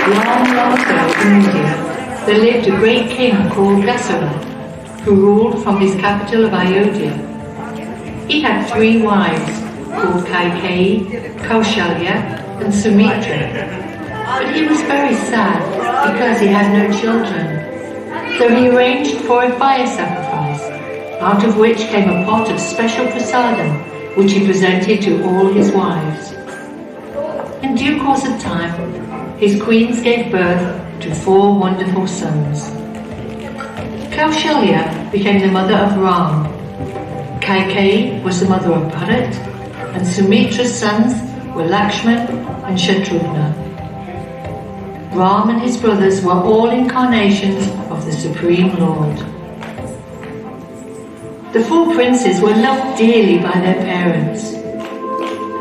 Long, long ago in India, there lived a great king called Dasarath, who ruled from his capital of Ayodhya. He had 3 wives, called Kaikeyi, Kaushalya, and Sumitra. But he was very sad because he had no children. So he arranged for a fire sacrifice, out of which came a pot of special prasadam, which he presented to all his wives. In due course of time, his queens gave birth to 4 wonderful sons. Kaushalya became the mother of Ram, Kaikeyi was the mother of Bharat, and Sumitra's sons were Lakshman and Shatrughna. Ram and his brothers were all incarnations of the Supreme Lord. The 4 princes were loved dearly by their parents.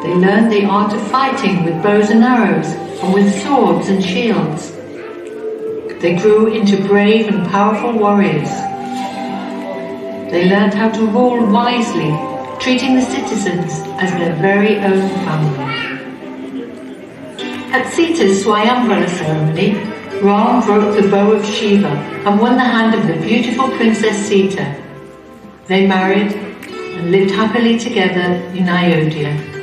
They learned the art of fighting with bows and arrows and with swords and shields. They grew into brave and powerful warriors. They learned how to rule wisely, treating the citizens as their very own family. At Sita's Swayamvara ceremony, Ram broke the bow of Shiva and won the hand of the beautiful Princess Sita. They married and lived happily together in Ayodhya.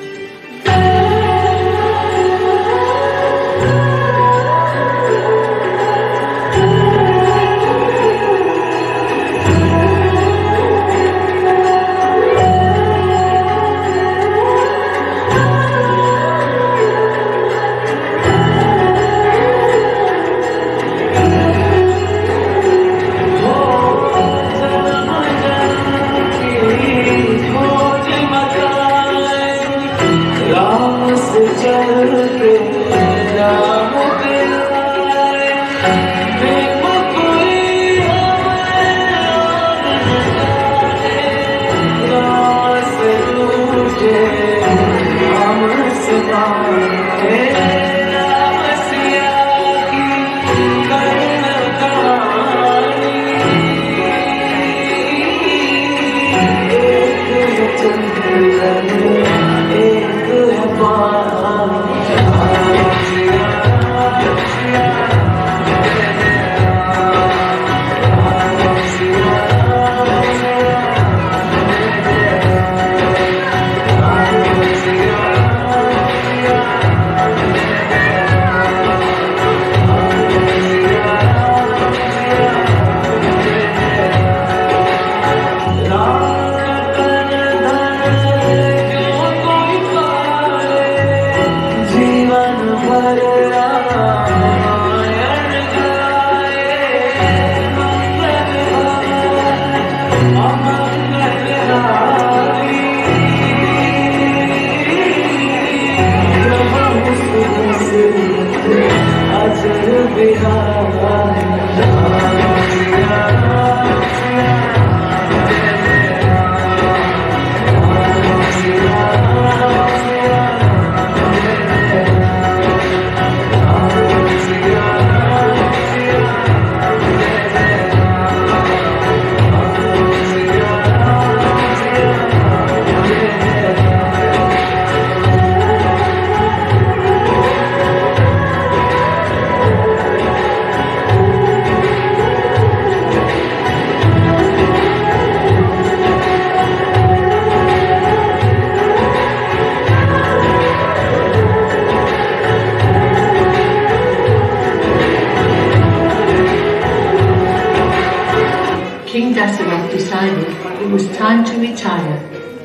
King Dasarath decided it was time to retire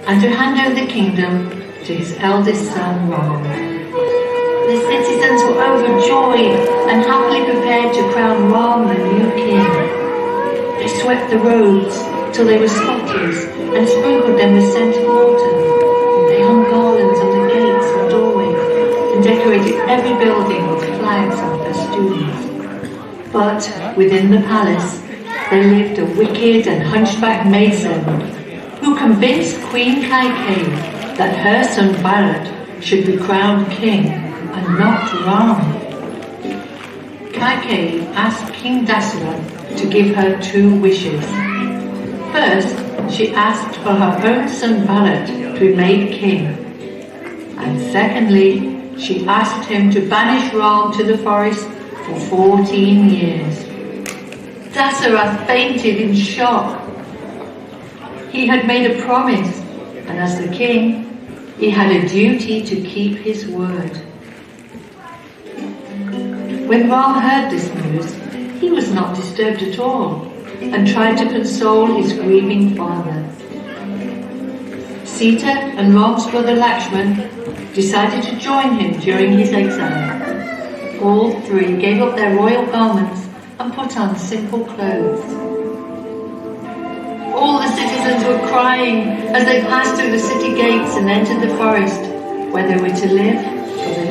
and to hand over the kingdom to his eldest son Ram. The citizens were overjoyed and happily prepared to crown Ram the new king. They swept the roads till they were spotless and sprinkled them with scented water. They hung garlands on the gates and doorways and decorated every building with flags and festoons. But within the palace there lived a wicked and hunchbacked maidservant who convinced Queen Kaikeyi that her son Bharat should be crowned king and not Ram. Kaikeyi asked King Dasarath to give her 2 wishes. First, she asked for her own son Bharat to be made king. And secondly, she asked him to banish Ram to the forest for 14 years. Dasarath fainted in shock. He had made a promise, and as the king, he had a duty to keep his word. When Ram heard this news, he was not disturbed at all and tried to console his grieving father. Sita and Ram's brother Lakshman decided to join him during his exile. All three gave up their royal garments and put on simple clothes. All the citizens were crying as they passed through the city gates and entered the forest where they were to live for the